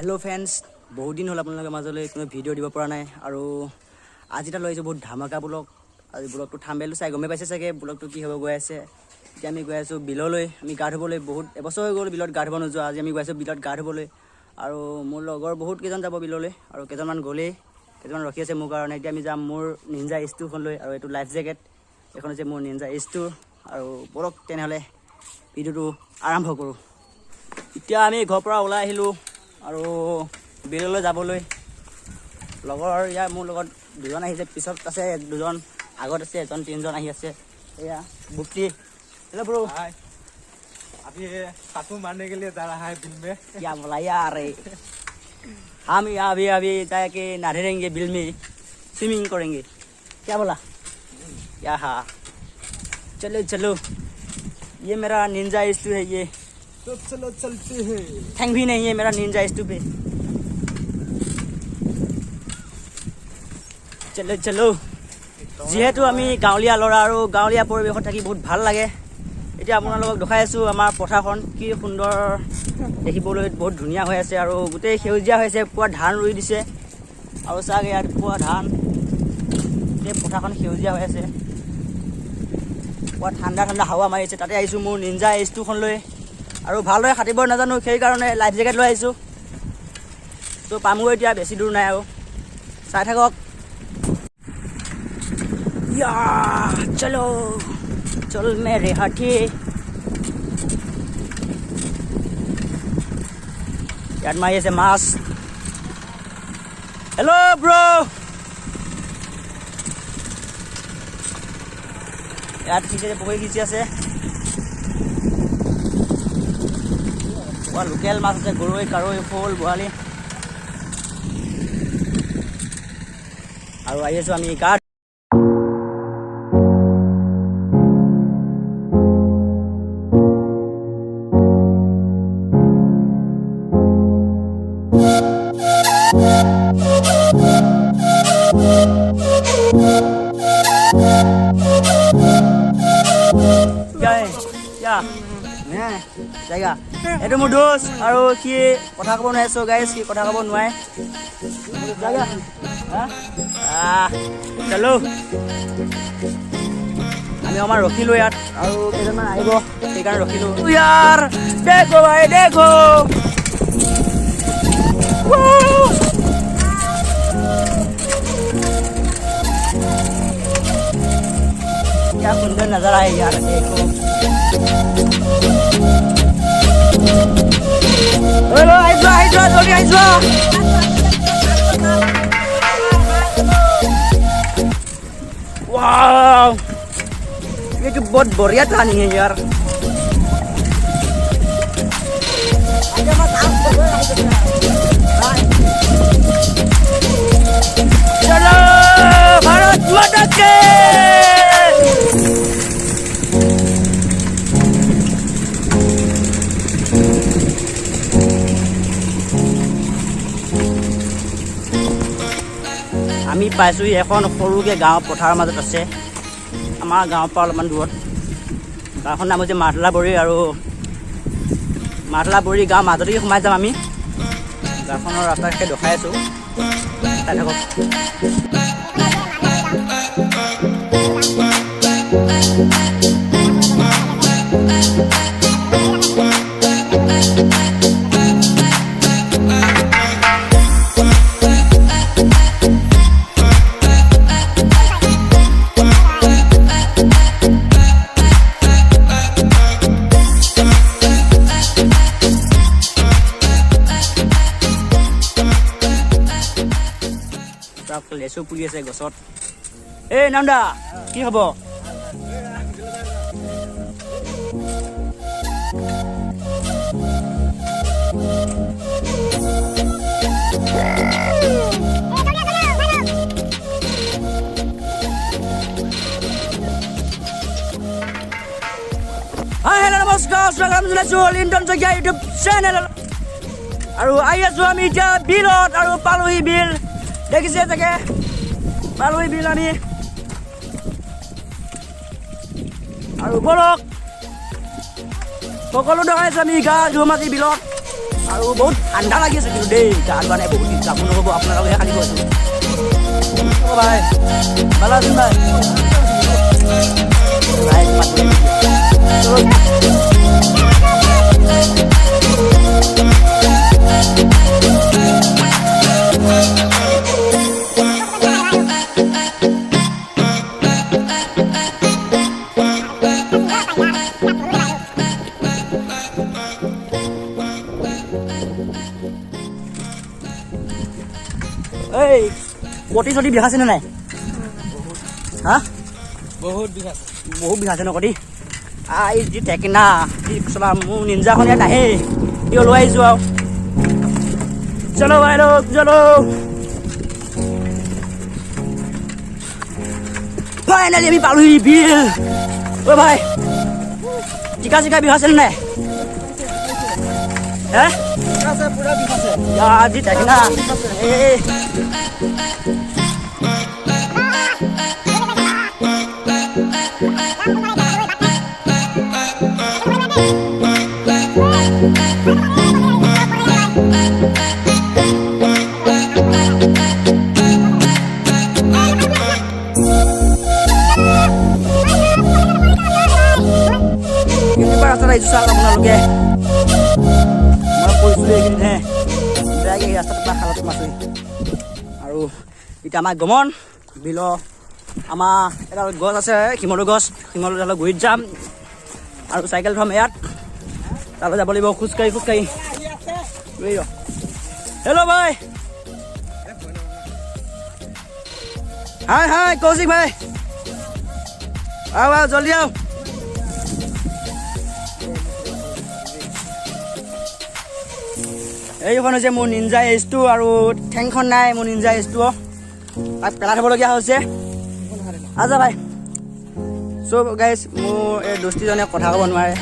Hello friends बहुत दिन हल आपलोक मजल को भिडिओ दी पा ना और आज এটা লৈছো बहुत ধামাকা ব্লগ आज ব্লগটো থাম্বনেইল চাই গমে পাইছে চাগে ব্লগটো কি হ'ব গৈ আছে এতিয়া আমি গৈ আছো বিললৈ আমি গা ধুবলৈ বহুত এবছৰ হৈ গ'ল বিলত গা ধুব নোযোৱা আজি আমি গৈ আছো বিলত গা ধুবলৈ আৰু মোৰ লগৰ বহুত কেজন যাব বিললৈ আৰু কেজনমান গ'লে কেজনমান ৰখি আছে মোৰ কাৰণে এতিয়া আমি যাম মোৰ নিনজা S2 খন লৈ আৰু এটো লাইফ জেকেট এখন আছে মোৰ নিনজা S2 আৰু ব্লগ তেনেহলে ভিডিওটো আৰম্ভ কৰো এতিয়া আমি ঘৰৰ পৰা ওলাই আহিলো আৰু বিললৈ যাবলৈ লগৰ ইয়া মোৰ লগত দুজন আহিছে পিছত আছে দুজন আগত আছে এজন তিনজন আহি আছে এয়া বুক্তি हेलो ब्रो हाय अभी सातू मारने के लिए जा रहा है बिल में क्या बोला यार हम अभी जाके नहाएंगे बिल में स्विमिंग करेंगे क्या बोला यहाँ चलो चलो ये मेरा निंजा S2 है ये तो चलो चलते हैं थैंक भी नहीं है मेरा निंजा S2 पे चलो चलो যেহেতু আমি গাঁৱলীয়া ল'ৰা আৰু গাঁৱলীয়া পৰিৱেশত থাকি বহুত ভাল লাগে এতিয়া আপোনালোকক দেখাই আছো আমাৰ পথাৰখন কি সুন্দৰ দেখিবলৈ বহুত ধুনীয়া হৈ আছে আৰু গোটেই সেউজীয়া হৈছে পুৰা ধান ৰুই দিছে আৰু চাগে ইয়াত পুৰা ধান গোটেই পথাৰখন সেউজীয়া হৈ আছে পুৰা ঠাণ্ডা ঠাণ্ডা হাৱা মাৰি আছে তাতে আহিছো মোৰ নিনজা S2 খন লৈ আৰু ভালদৰে সাঁতুৰিব নাজানো সেইকাৰণে লাইফ জেকেট লৈ আহিছো তো পামগৈ এতিয়া বেছি দূৰ নাই আৰু চাই থাকক या चलो चल मेरे हाथी यार माये से मास हेलो ब्रो यार पीछे से पकड़ खींची আছে লোকেল মাছ আছে গৰৈ কাৰৈ শ'ল বৰালি আৰু আহি আছো আমি গা জায়গা এইটো মোৰ দোষ আৰু কি কথা ক'ব নোৱাৰিছো গাইছ কি কথা ক'ব নোৱাৰে জায়গা চলো আমি আমাৰ ৰখিলো ইয়াত আৰু কেইজনমান আহিব সেইকাৰণে ৰখিলো यार देखो भाई देखो क्या सुंदर नजर आए यार देखो हेलो आइजो जल्दी आइजो वाव ये तो बहुत बढ़िया ठानी है यार चलो भारत माता के আমি পাইছো এখন সৰুকে গাঁও পথাৰৰ মাজত আছে আমাৰ গাঁৱৰ পৰা অলপমান দূৰত গাঁওখন নাম হৈছে মাতলাবৰী আৰু মাতলাবৰী গাঁও মাজতে সোমাই যাম আমি গাঁওখনৰ ৰাস্তাকে দেখাই আছো চাই থাকক লেচু পুলি আছে গছত এই নামদা কি হ'ব হাই হেল্ল' নমস্কাৰ স্বাগতম জনাইছো লিণ্টন শইকীয়া ইউটিউব চেনেল আৰু আহি আছো আমি এতিয়া বিলত আৰু পালোহি বিল দেখিছে চাগে পালোহি বিল আমি আৰু বলক সকলো দেখাইছো আমি গা ধুমাতি বিলত আৰু বহুত ঠাণ্ডা লাগি আছে কিন্তু দেই গা ধোৱা নাই বহুত দিন যাব নহ'ব আপোনালোকে খালি কৈছোঁ ভাই ভাল আছেন ভাই ভাই এই কটি চটি বিষাইছেনে নাই হা বহুত বিঘা বহুত বিষাইছে ন কটি এই যি টেকেনা কি চলা মোৰ নিঞ্জাখন ইয়াত নাহে কিয় লৈ আহিছোঁ আৰু চলো ভাই লোক চলো ফাইনেলি আমি পালোহি বিল অ' ভাই জিকা চিকা বিষাইছেনে নাই হে পুৰা বিঘাছে আজি টেকেনা এই কেনেকুৱা ৰাস্তাত আহিছোঁ চাওক আপোনালোকে মই কৈছিলোঁ এইকেইদিনহে বেয়াকৈ এই ৰাস্তাটোৰ পৰা খালত মাছোহি আৰু এতিয়া আমাৰ গমন বিলৰ আমাৰ এডাল গছ আছে শিমলু গছ শিমলু এডালৰ গুৰিত যাম আৰু চাইকেল থ'ম ইয়াত তালৈ যাব লাগিব খোজকাঢ়ি খোজকাঢ়ি হেল্ল' ভাই হাই হাই কৌশিক ভাই আও জলদি আও এইখন হৈছে মোৰ নিঞ্জা এইচটো আৰু ঠেংখন নাই মোৰ নিঞ্জা এইচটো তাক পেলাই থ'বলগীয়া হৈছে আচ্ছা ভাই চ' গাইজ মোৰ এই দোস্তিজনে কথা ক'ব নোৱাৰে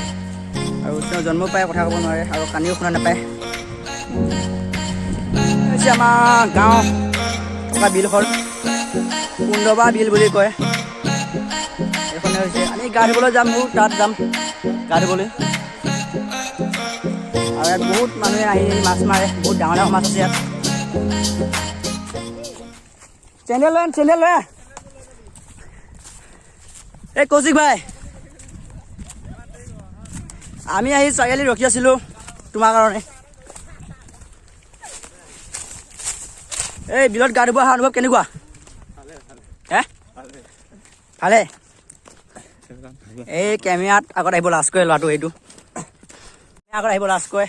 আৰু তেওঁ জন্ম পাই কথা ক'ব নোৱাৰে আৰু কান্দিও শুনা নাপায় হৈছে আমাৰ গাঁও থকা বিলখন কুন্দবা বিল বুলি কয় এইখনে হৈছে আমি গা ধুবলৈ যাম মোৰ তাত যাম গা ধুবলৈ আৰু ইয়াত বহুত মানুহে আহি মাছ মাৰে বহুত ডাঙৰ ডাঙৰ মাছ আছে ইয়াত চেণ্ডেল লৈ এই কৌশিক ভাই আমি আহি চাৰিআলি ৰখি আছিলোঁ তোমাৰ কাৰণে এই বিলত গা ধুব অহা অনুভৱ কেনেকুৱা হে ভালে এই কেমেৰাত আগত আহিব লাজ কৰে ল'ৰাটো এইটো আগত আহিব লাজ কৰে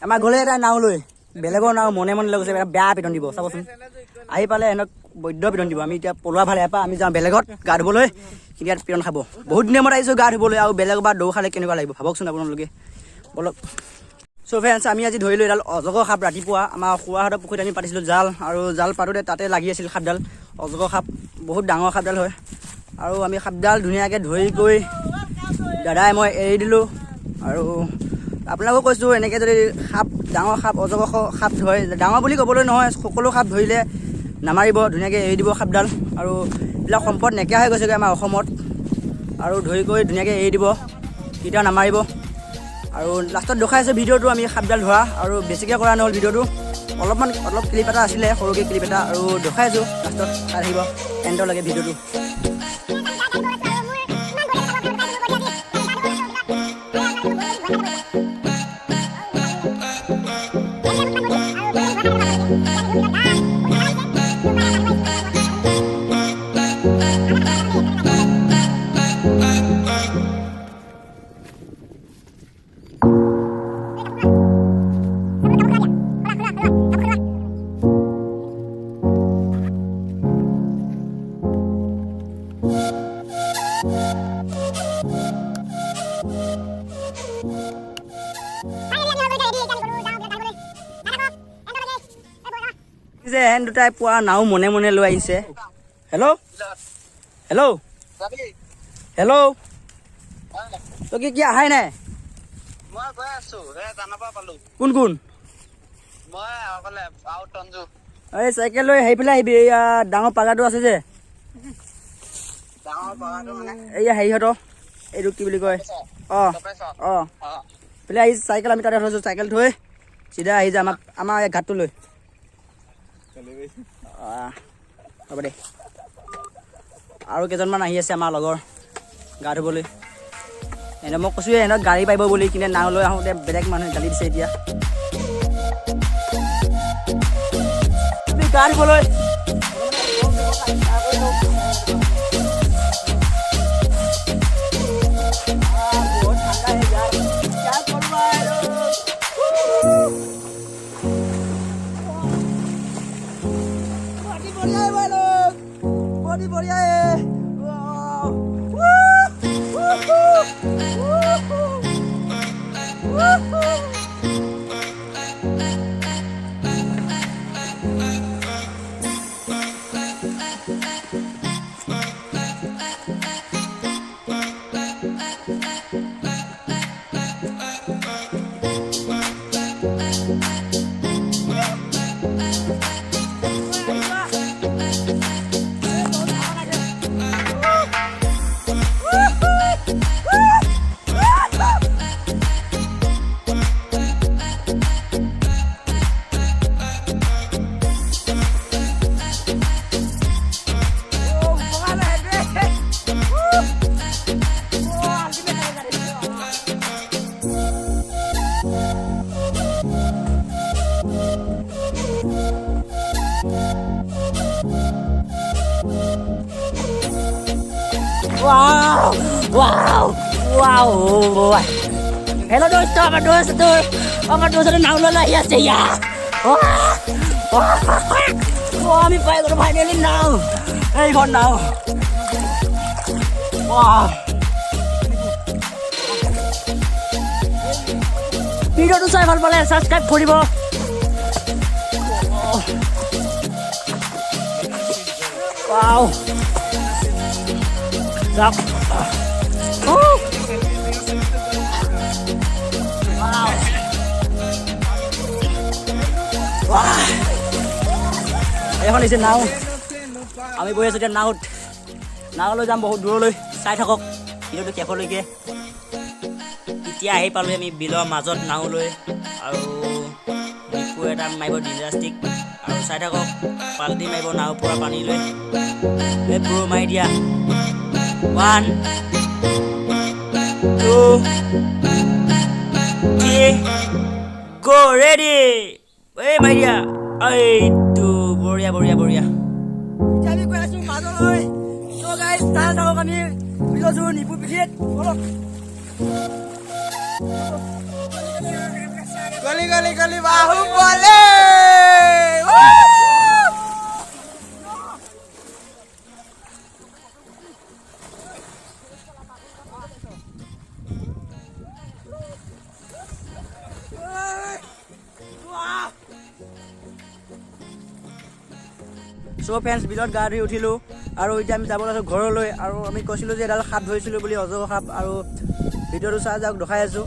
আমাৰ গ'লে এটা নাও লৈ বেলেগৰ নাও মনে মনে লৈ গৈছে বেয়া পিটন দিব চাবচোন আহি পালে এনেক বৈদ্য পিটন দিব আমি এতিয়া পলোৱা ভালে এপা আমি যাওঁ বেলেগত গা ধুবলৈ কিন্তু ইয়াত পিটন খাব বহুত দিনৰ মূৰত আহিছোঁ গা ধুবলৈ আৰু বেলেগৰ পৰা দৌ খালে কেনেকুৱা লাগিব ভাবকচোন আপোনালোকে বলক চ' ফ্ৰেণ্ডছ আমি আজি ধৰিলোঁ এডাল অজগৰ সাপ ৰাতিপুৱা আমাৰ খুৱাহঁতৰ পুখুৰীত আমি পাতিছিলোঁ জাল আৰু জাল পাতোঁতে তাতে লাগি আছিল সাপডাল অজগৰ সাপ বহুত ডাঙৰ সাপডাল হয় আৰু আমি সাপডাল ধুনীয়াকৈ ধৰি কৰি দাদাই মই এৰি দিলোঁ আৰু আপোনালোকক কৈছোঁ এনেকৈ যদি সাপ ডাঙৰ সাপ অজগৰ সাপ ধৰে ডাঙৰ বুলি ক'বলৈ নহয় সকলো সাপ ধৰিলে নামাৰিব ধুনীয়াকৈ এৰি দিব সাপডাল আৰু এইবিলাক সম্পদ নাইকিয়া হৈ গৈছেগৈ আমাৰ অসমত আৰু ধৰি কৰি ধুনীয়াকৈ এৰি দিব কেতিয়াও নামাৰিব আৰু লাষ্টত দেখাইছোঁ ভিডিঅ'টো আমি সাপডাল ধৰা আৰু বেছিকৈ কৰা নহ'ল ভিডিঅ'টো অলপ ক্লিপ এটা আছিলে সৰুকৈ ক্লিপ এটা আৰু দেখাইছোঁ লাষ্টত চাই থাকিব এণ্ডলৈকে ভিডিঅ'টো যে হেন দুটাই পোৱা নাও মনে মনে লৈ আহিছে হেল্ল' হেল্ল' হেল্ল' তই কি অহাই নাই মই গৈ আছো জানাবা পালো কোন কোন মই অকলে আউট অঞ্জু এই চাইকেল লৈ সেইফালে আহিবি এয়া ডাঙৰ পাগাটো আছে যে ডাঙৰ পাগাটো মানে এয়া হেৰিহঁতৰ এইটো কি বুলি কয় অঁ অঁ পেলাই আহি চাইকেল আমি তাতে থৈছোঁ চাইকেল থৈ চিধা আহি যাম আমাৰ এই ঘাটটো লৈ হ'ব দে আৰু কেইজনমান আহি আছে আমাৰ লগৰ গা ধুবলৈ এনে মই কৈছোঁ সিহঁতক গাড়ী পাৰিব বুলি কিন্তু নাও লৈ আহোঁতে বেলেগ মানুহে গালি দিছে এতিয়া আমি গা ধুবলৈ बढ़िया है Wow, wow, wow. Hello dosto, mga dosto. Mga dosto na naulala iya siya. Wow, mi phải có phải lên nào. Đây con nào. Wow. Video to sai ভাল পালে subscribe কৰিব। Wow. Stop. Oh. Wow. Wow. এখন হৈছে নাও আমি গৈ আছোঁ এতিয়া নাৱলৈ যাম বহুত দূৰলৈ চাই থাকক ভিডিঅ'টো শেষলৈকে এতিয়া আহি পালোঁ আমি বিলৰ মাজত নাও লৈ আৰু ডিপু এটা মাৰিব ডিজাষ্টিক আৰু চাই থাকক পাল্টি মাৰিব নাও পৰা পানী লৈ এই পুৰো মাৰি দিয়া 1 2 3 go ready এই মাৰি দিয়া এইটো বঢ়িয়া বঢ়িয়া বঢ়িয়া এতিয়া আমি গৈ আছোঁ মাজলৈ তো গাইজ চাই থাকক আমি বিলজোৰ নিপু পিঠিত বলক গলি গলি গলি বাহু বলে চ' ফ্ৰেণ্ডছ বিলত গা ধুই উঠিলোঁ আৰু এতিয়া আমি যাব লৈছোঁ ঘৰলৈ আৰু আমি কৈছিলোঁ যে এডাল সাপ ধৰিছিলোঁ বুলি অজগৰ সাপ আৰু ভিডিঅ'টো চাই যাওক দেখাই আছোঁ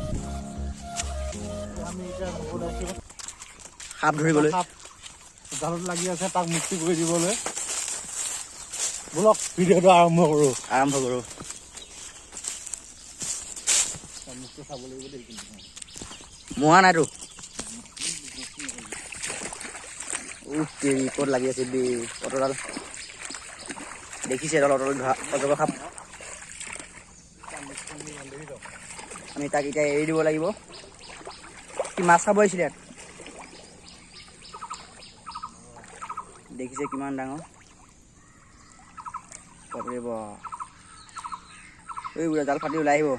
সাপ ধৰিবলৈ জালত লাগি আছে তাক মুক্তি কৰি দিবলৈ বলক ভিডিঅ'টো আৰম্ভ কৰোঁ মোৱা নাইতো ক'ত লাগি আছে বে অটডাল দেখিছে এডাল অজগৰ সাপ আমি তাক এতিয়া এৰি দিব লাগিব কি মাছ খাব আহিছিলে ইয়াত দেখিছে কিমান ডাঙৰ বাপৰে বাপ এই বুঢ়া জাল ফাটি ওলাই আহিব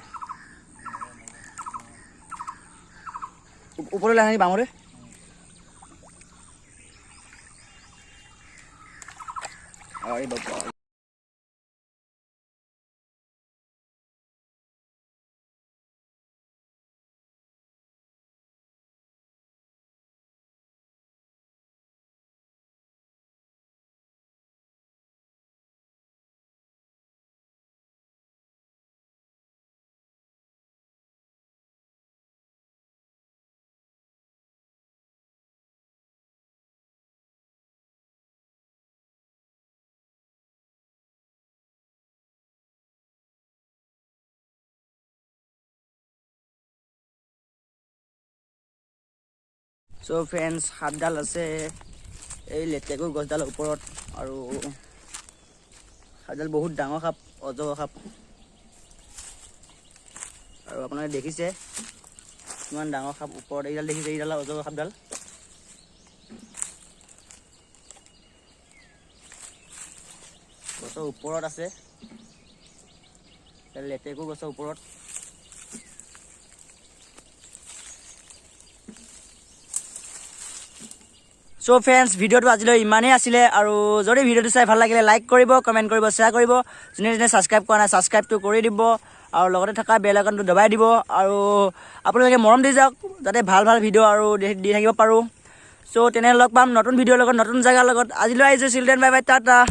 ওপৰলৈ আহি বামৰে এই বাবা চ' ফ্ৰেণ্ডছ সাপডাল আছে এই লেটেকু গছডালৰ ওপৰত আৰু সাপডাল বহুত ডাঙৰ সাপ অজগৰ সাপ আৰু আপোনালোকে দেখিছে কিমান ডাঙৰ সাপ ওপৰত এইডাল দেখিছে এইডাল অজগৰ সাপডাল গছৰ ওপৰত আছে লেটেকু গছৰ ওপৰত চ' ফ্ৰেণ্ডছ ভিডিঅ'টো আজিলৈ ইমানেই আছিলে আৰু যদি ভিডিঅ'টো চাই ভাল লাগিলে লাইক কৰিব কমেণ্ট কৰিব শ্বেয়াৰ কৰিব যোনে যোনে ছাবস্ক্ৰাইব কৰা নাই ছাবস্ক্ৰাইবটো কৰি দিব আৰু লগতে থকা বেল আইকনটো দবাই দিব আৰু আপোনালোকে মৰম দি যাওক যাতে ভাল ভাল ভিডিঅ' আৰু দি থাকিব পাৰোঁ চ' তেনেহ'লে লগ পাম নতুন ভিডিঅ'ৰ লগত নতুন জেগাৰ লগত আজিলৈ আহিছোঁ চিলড্ৰেন বাই বাই টাটা